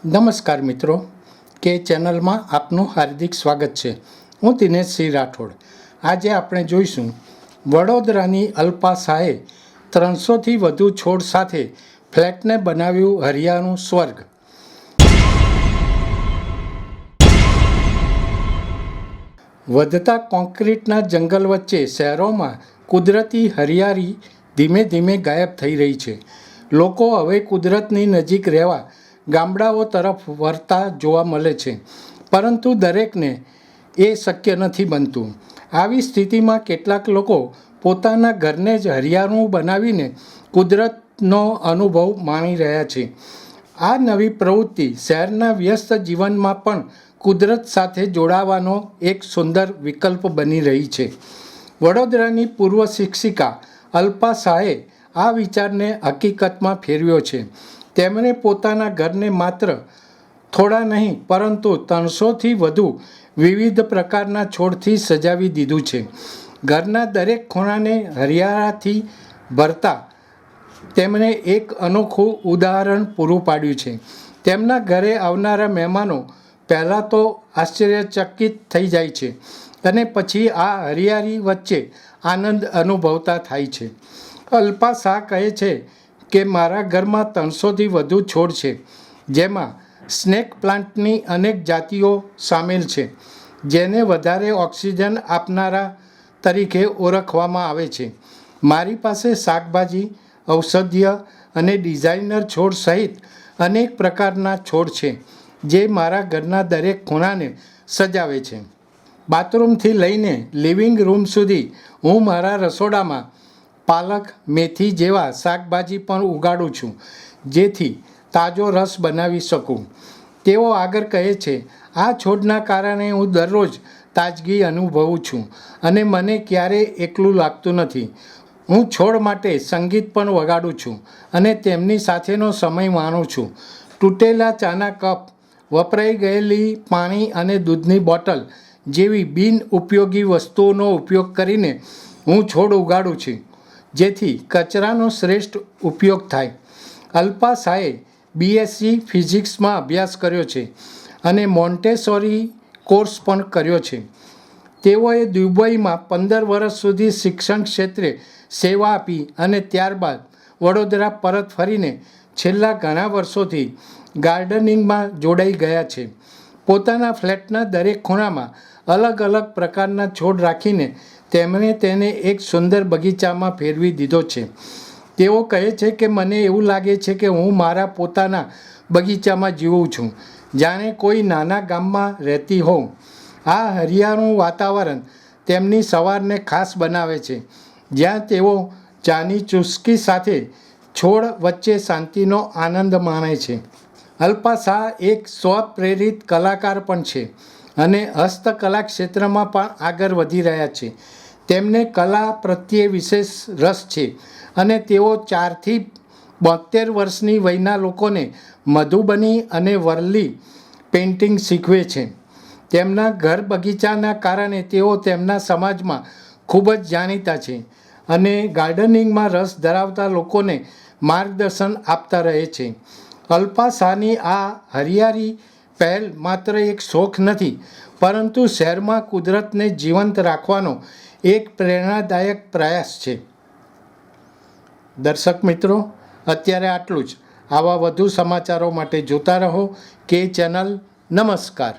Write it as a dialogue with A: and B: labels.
A: નમસ્કાર મિત્રો, કે ચેનલમાં આપનું હાર્દિક સ્વાગત છે. હું દિનેશ સિંહ રાઠોડ. આજે આપણે જોઈશું વડોદરાની અલ્પા શાહે 300થી વધુ છોડ સાથે ફ્લેટને બનાવ્યું હરિયાળું સ્વર્ગ. વધતા કોન્ક્રીટના જંગલ વચ્ચે શહેરોમાં કુદરતી હરિયાળી ધીમે ધીમે ગાયબ થઈ રહી છે. લોકો હવે કુદરતની નજીક રહેવા ગામડાઓ તરફ વળતા જોવા મળે છે, પરંતુ દરેકને એ શક્ય નથી બનતું. આવી સ્થિતિમાં કેટલાક લોકો પોતાના ઘરને જ હરિયાળું બનાવીને કુદરતનો અનુભવ માણી રહ્યા છે. આ નવી પ્રવૃત્તિ શહેરના વ્યસ્ત જીવનમાં પણ કુદરત સાથે જોડાવાનો એક સુંદર વિકલ્પ બની રહી છે. વડોદરાની પૂર્વ શિક્ષિકા અલ્પા શાહે આ વિચારને હકીકતમાં ફેરવ્યો છે. તેમણે પોતાના ઘરને માત્ર થોડા નહીં પરંતુ 300થી વધુ વિવિધ પ્રકારના છોડથી સજાવી દીધું છે. ઘરના દરેક ખૂણાને હરિયાળાથી ભરતા તેમણે એક અનોખું ઉદાહરણ પૂરું પાડ્યું છે. તેમના ઘરે આવનારા મહેમાનો પહેલાં તો આશ્ચર્યચકિત થઈ જાય છે અને પછી આ હરિયાળી વચ્ચે આનંદ અનુભવતા થાય છે. અલ્પા શાહ કહે છે કે મારા ઘરમાં 300થી વધુ છોડ છે, જેમાં સ્નેક પ્લાન્ટની અનેક જાતિઓ સામેલ છે, જેને વધારે ઓક્સિજન આપનારા તરીકે ઓળખવામાં આવે છે. મારી પાસે શાકભાજી, ઔષધીય અને ડિઝાઇનર છોડ સહિત અનેક પ્રકારના છોડ છે, જે મારા ઘરના દરેક ખૂણાને સજાવે છે. બાથરૂમથી લઈને લિવિંગ રૂમ સુધી હું મારા રસોડામાં પાલક, મેથી જેવા શાકભાજી પણ ઉગાડું છું, જેથી તાજો રસ બનાવી શકું. તેઓ આગળ કહે છે, આ છોડના કારણે હું દરરોજ તાજગી અનુભવું છું અને મને ક્યારેય એકલું લાગતું નથી. હું છોડ માટે સંગીત પણ વગાડું છું અને તેમની સાથેનો સમય માણું છું. તૂટેલા ચાના કપ, વપરાઈ ગયેલી પાણી અને દૂધની બોટલ જેવી બિનઉપયોગી વસ્તુઓનો ઉપયોગ કરીને હું છોડ ઉગાડું છું, જેથી કચરાનો શ્રેષ્ઠ ઉપયોગ થાય. અલ્પા શાહે BSc ફિઝિક્સમાં અભ્યાસ કર્યો છે અને મોન્ટેસોરી કોર્સ પણ કર્યો છે. તેઓએ દુબઈમાં 15 વર્ષ સુધી શિક્ષણ ક્ષેત્રે સેવા આપી અને ત્યારબાદ વડોદરા પરત ફરીને છેલ્લા ઘણા વર્ષોથી ગાર્ડનિંગમાં જોડાઈ ગયા છે. પોતાના ફ્લેટના દરેક ખૂણામાં અલગ અલગ પ્રકારના છોડ રાખીને તેમણે તેને એક સુંદર બગીચામાં ફેરવી દીધો છે. તેઓ કહે છે કે મને એવું લાગે છે કે હું મારા પોતાના બગીચામાં જીવું છું, જાણે કોઈ નાના ગામમાં રહેતી હોઉં. આ હરિયાળું વાતાવરણ તેમની સવારને ખાસ બનાવે છે, જ્યાં તેઓ ચાની ચુસ્કી સાથે છોડ વચ્ચે શાંતિનો આનંદ માણે છે. અલ્પા શાહ એક સ્વપ્રેરિત કલાકાર પણ છે અને હસ્તકલા ક્ષેત્રમાં પણ આગળ વધી રહ્યા છે. તેમને કલા પ્રત્યે વિશેષ રસ છે અને તેઓ 4થી 72 વર્ષની વયના લોકોને મધુબની અને વરલી પેઇન્ટિંગ શીખવે છે. તેમના ઘર બગીચાના કારણે તેઓ તેમના સમાજમાં ખૂબ જ જાણીતા છે અને ગાર્ડનિંગમાં રસ ધરાવતા લોકોને માર્ગદર્શન આપતા રહે છે. અલ્પા શાહની આ હરિયાળી પહેલ માત્ર એક શોખ નથી, પરંતુ શહેરમાં કુદરતને જીવંત રાખવાનો એક પ્રેરણાદાયક પ્રયાસ છે. દર્શક મિત્રો, અત્યારે આટલું જ. આવા વધુ સમાચારો માટે જોતા રહો કે ચેનલ. નમસ્કાર.